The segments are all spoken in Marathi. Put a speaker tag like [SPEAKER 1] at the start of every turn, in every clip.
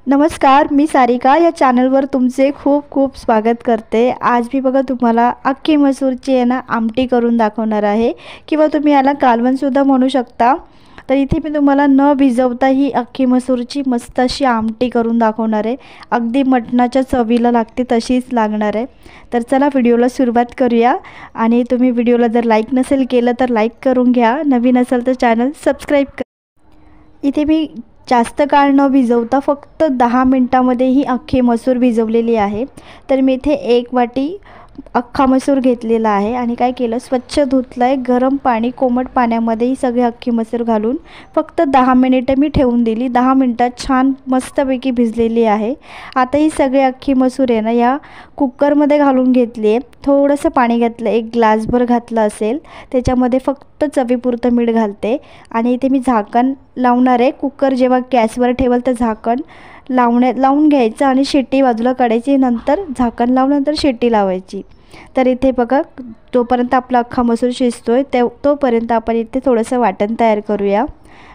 [SPEAKER 1] नमस्कार, मी सारिका या चॅनलवर तुमचे खूप खूप स्वागत करते। आज मी बघा तुम्हाला अख्खी मसूरची आहे ना आमटी करून दाखवणार आहे किंवा तुम्ही याला कालवणसुद्धा म्हणू शकता। तर इथे मी तुम्हाला न भिजवता ही अख्खी मसूरची मस्त अशी आमटी करून दाखवणार आहे। अगदी मटणाच्या चवीला लागते तशीच लागणार आहे। तर चला व्हिडिओला सुरुवात करूया। आणि तुम्ही व्हिडिओला जर लाईक नसेल केलं तर लाईक करून घ्या, नवीन असेल तर चॅनल सबस्क्राईब करा। इथे मी जास्त काळ न भिजवता फक्त 10 मिनिटांमध्ये ही अख्खी मसूर भिजवलेली आहे। तर मी इथे 1 वाटी अख्खा मसूर घेतलेला आहे आणि काय केलं, स्वच्छ धुतलाय। गरम पाणी कोमट पाण्यामध्ये ही सगळी अख्खी मसूर घालून फक्त 10 मिनिटे मी ठेवून दिली। 10 मिनिटात छान मस्तपैकी भिजलेली आहे। आता ही सगळी अख्खी मसूर आहे ना या कुकरमध्ये घालून घेतली आहे। थोडंसं पाणी घातलं, 1 ग्लासभर घातलं असेल। त्याच्यामध्ये फक्त चवीपुरतं मीठ घालते आणि इथे मी झाकण लावणार आहे। कुकर जेव्हा गॅसवर ठेवाल तर झाकण लावून घ्यायचं आणि शिट्टी बाजूला काढायची, नंतर झाकण लावल्यानंतर शिट्टी लावायची। तर इथे बघा तोपर्यंत आपला अख्खा मसूर शिजतोय तोपर्यंत आपण इथे थोडंसं वाटण तयार करूया।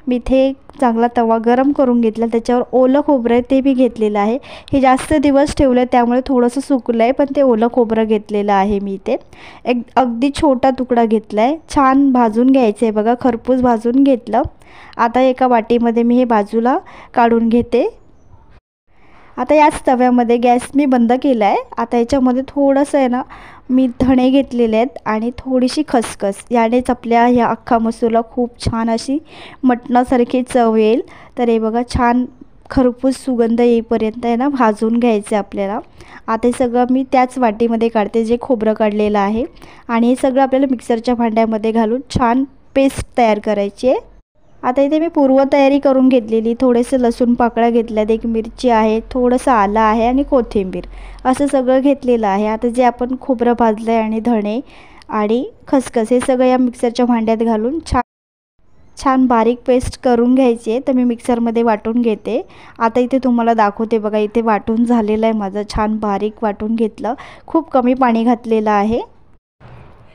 [SPEAKER 1] मी इथे चांगला तवा गरम करून घेतला, त्याच्यावर ओलं खोबरं ते मी घेतलेलं आहे। हे जास्त दिवस ठेवलं त्यामुळे थोडंसं सुकलं आहे, पण ते ओलं खोबरं घेतलेलं आहे मी इथे। एक अगदी छोटा तुकडा घेतला आहे। छान भाजून घ्यायचं आहे बघा, खरपूस भाजून घेतलं। आता एका वाटीमध्ये मी हे बाजूला काढून घेते। आता याच तव्यामध्ये गॅस मी बंद केला आहे। आता याच्यामध्ये थोडंसं आहे ना मी धणे घेतलेले आहेत आणि थोडीशी खसखस, यानेच आपल्या ह्या अख्खा मसूरला खूप छान अशी मटणासारखी चव येईल। तर हे बघा छान खरपूस सुगंध येईपर्यंत आहे ना भाजून घ्यायचं आपल्याला। आता हे सगळं मी त्याच वाटीमध्ये काढते जे खोबरं काढलेलं आहे आणि हे सगळं आपल्याला मिक्सरच्या भांड्यामध्ये घालून छान पेस्ट तयार करायची आहे। आता इथे मी पूर्वतयारी करून घेतलेली, थोडेसे लसूण पाकळ्या घेतल्यात, 1 मिरची आहे, थोडंसं आलं आहे आणि कोथिंबीर असं सगळं घेतलेलं आहे। आता जे आपण खोबरं भाजलं आहे आणि धणे आणि खसखस हे सगळं या मिक्सरच्या भांड्यात घालून छान बारीक पेस्ट करून घ्यायची आहे। तर मी मिक्सरमध्ये वाटून घेते। आता इथे तुम्हाला दाखवते बघा, इथे वाटून झालेलं आहे माझं, छान बारीक वाटून घेतलं। खूप कमी पाणी घातलेलं आहे।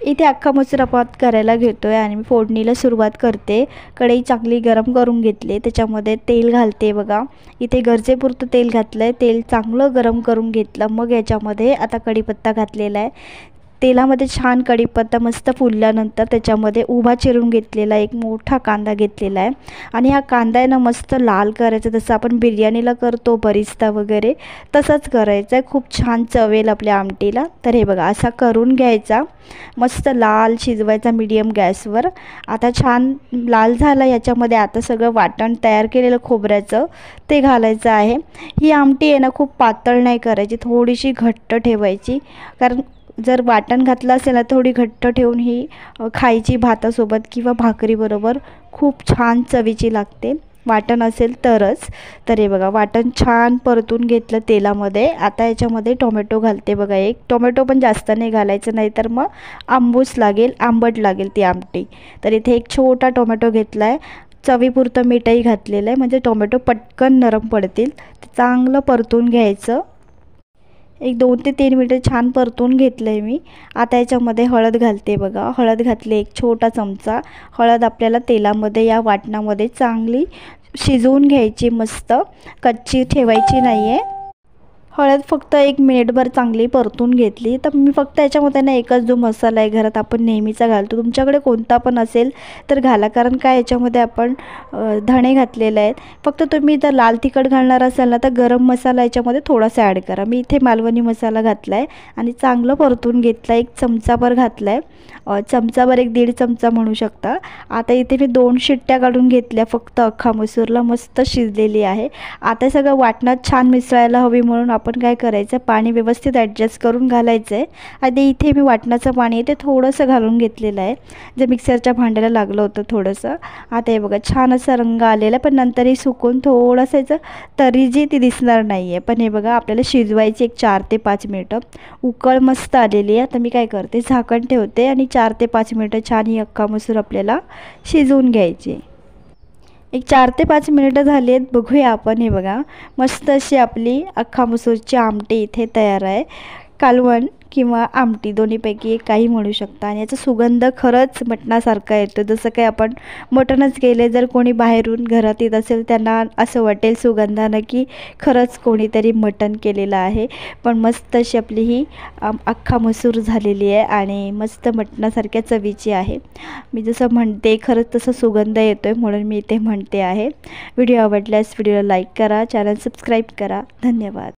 [SPEAKER 1] इथे अख्खा मसूर आपण करायला घेतोय आणि मी फोडणीला सुरुवात करते। कढई चांगली गरम करून घेतली, त्याच्यामध्ये तेल घालते बघा। इथे गरजेपुरतं तेल घातलंय, तेल चांगलं गरम करून घेतलं। मग याच्यामध्ये आता कढीपत्ता घातलेला आहे। तेलामध्ये छान कढीपत्ता मस्त फुलल्यानंतर त्याच्यामध्ये उभा चिरून घेतलेला 1 मोठा कांदा घेतलेला आहे आणि हा कांदा आहे ना मस्त लाल करायचा, जसं आपण बिर्याणीला करतो बरिस्ता वगैरे तसंच करायचं आहे। खूप छान चव येईल आपल्या आमटीला। तर हे बघा असा करून घ्यायचा, मस्त लाल शिजवायचा मीडियम गॅसवर। आता छान लाल झाला याच्यामध्ये आता सगळं वाटण तयार केलेलं खोबऱ्याचं ते घालायचं आहे। ही आमटी आहे ना खूप पातळ नाही करायची, थोडीशी घट्ट ठेवायची, कारण जर वाटण घातलं असेल ना थोडी घट्ट ठेवून ही खायची भातासोबत किंवा भाकरीबरोबर, खूप छान चवीची लागते वाटण असेल तरच। तर हे बघा वाटण छान परतून घेतलं तेलामध्ये। आता याच्यामध्ये टोमॅटो घालते बघा, 1 टोमॅटो पण जास्त नाही घालायचं, नाही तर मग आंबट लागेल ती आमटी। तर इथे 1 छोटा टोमॅटो घेतला आहे, चवीपुरतं मीठही घातलेलं आहे, म्हणजे टोमॅटो पटकन नरम पडतील। चांगलं परतून घ्यायचं, 2 ते 3 मिनिटं छान परतून घेतलं आहे मी। आता याच्यामध्ये हळद घालते बघा, हळद घातली 1 छोटा चमचा। हळद आपल्याला तेलामध्ये या वाटणामध्ये चांगली शिजवून घ्यायची, मस्त कच्ची ठेवायची नाही आहे। हळद फक्त 1 मिनिटभर चांगली परतून घेतली। तर मी फक्त याच्यामध्ये ना एकच जो मसाला आहे घरात आपण नेहमीचा घालतो, तुमच्याकडे कोणता पण असेल तर घाला, कारण काय याच्यामध्ये आपण धणे घातलेले आहेत। फक्त तुम्ही जर लाल तिखट घालणार असाल ना तर गरम मसाला याच्यामध्ये थोडासा ॲड करा। मी इथे मालवणी मसाला घातला आहे आणि चांगलं परतून घेतला, 1 चमचाभर घातला आहे, चमचाभर 1-1.5 चमचा म्हणू शकता। आता इथे मी 2 शिट्ट्या काढून घेतल्या फक्त अख्खा मसूरला, मस्त शिजलेली आहे। आता सगळं वाटणात छान मिसळायला हवी म्हणून आपण काय करायचं, पाणी व्यवस्थित ॲडजस्ट करून घालायचं आहे। आधी इथे मी वाटणाचं पाणी ते थोडंसं घालून घेतलेलं आहे, जे मिक्सरच्या भांड्याला लागलं होतं थोडंसं। आता हे बघा छान असा रंग आलेला, पण नंतरही सुकून थोडंसं याचं तरी जी ती दिसणार नाही आहे। पण हे बघा आपल्याला शिजवायची 4 ते 5 मिनिटं, उकळ मस्त आलेली आहे। आता मी काय करते, झाकण ठेवते आणि 4 ते 5 मिनिटं छान ही अख्खा मसूर आपल्याला शिजवून घ्यायची। 4 ते 5 मिनिटं झाली आहेत, बघूया आपण। हे बघा मस्त अशी आपली अख्खा मसूरची आमटी इथे तयार आहे। कालवण किंवा आमटी दोन्हीपैकी एक काही म्हणू शकता. आणि याचा सुगंध खरंच मटणासारखा येतो. जसं काही आपण मटणच केले, जर कोणी बाहेरून घरात येत असेल त्यांना असं वाटेल सुगंधानं की खरंच कोणीतरी मटण केलेलं आहे. पण मस्त अशी आपली ही अख्खा मसूर झालेली आहे आणि मस्त मटणासारख्या चवीची आहे. मी जसं म्हणते खरंच तसा सुगंध येतो आहे, म्हणून मी इथे म्हणते आहे. व्हिडिओ आवडल्यास व्हिडिओला लाईक करा, चॅनल सबस्क्राईब करा. धन्यवाद.